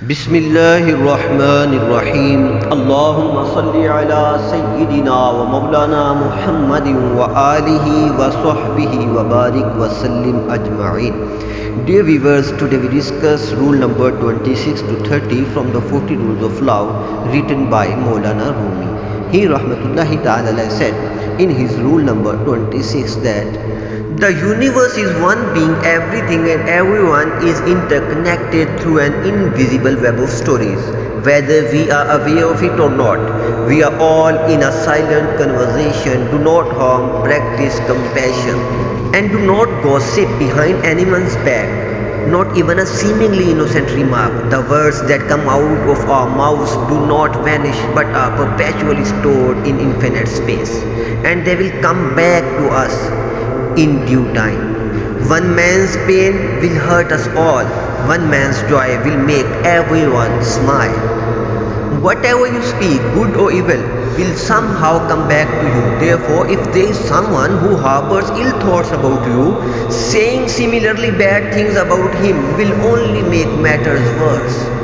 بسم الله الرحمن الرحيم اللهم صل على سيدنا ومولانا محمد وآله وصحبه وبارك وسلم أجمعين. Dear viewers, today we discuss rule number 26 to 30 from the 40 rules of love written by Molana Rumi. He rahmatullahi ta'ala said in his rule number 26 that the universe is one being, everything and everyone is interconnected through an invisible web of stories. Whether we are aware of it or not, we are all in a silent conversation. Do not harm, practice compassion, and do not gossip behind anyone's back. Not even a seemingly innocent remark. The words that come out of our mouths do not vanish but are perpetually stored in infinite space, and they will come back to us in due time. One man's pain will hurt us all. One man's joy will make everyone smile. Whatever you speak, good or evil, will somehow come back to you. Therefore, if there is someone who harbors ill thoughts about you, saying similarly bad things about him will only make matters worse.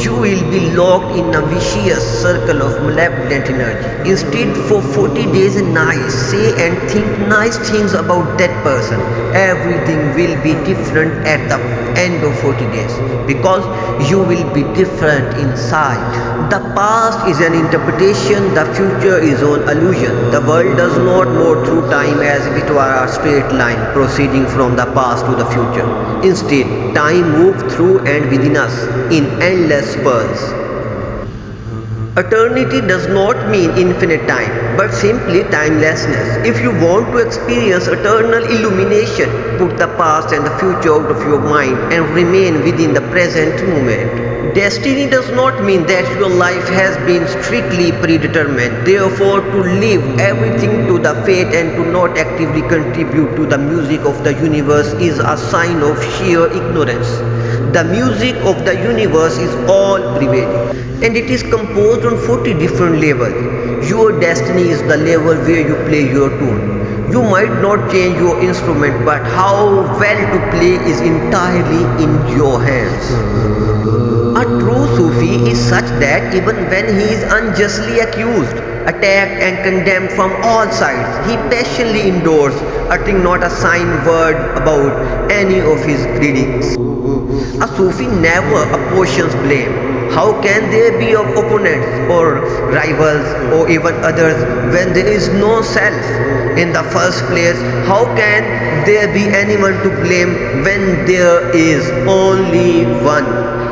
You will be locked in a vicious circle of malevolent energy. Instead, for 40 days and nights, say and think nice things about that person. Everything will be different at the end of 40 days because you will be different inside. The past is an interpretation, the future is an illusion. The world does not move through time as if it were a straight line proceeding from the past to the future. Instead, time moves through and within us in endless spurts. Eternity does not mean infinite time, but simply timelessness. If you want to experience eternal illumination, put the past and the future out of your mind and remain within the present moment. Destiny does not mean that your life has been strictly predetermined. Therefore, to leave everything to the fate and to not actively contribute to the music of the universe is a sign of sheer ignorance. The music of the universe is all prevailing, and it is composed on 40 different levels. Your destiny is the level where you play your tune. You might not change your instrument, but how well to play is entirely in your hands. A true Sufi is such that even when he is unjustly accused, attacked and condemned from all sides, he patiently endures, uttering not a sign word about any of his critics. A Sufi never apportions blame. How can there be of opponents or rivals or even others when there is no self? In the first place, how can there be anyone to blame when there is only one?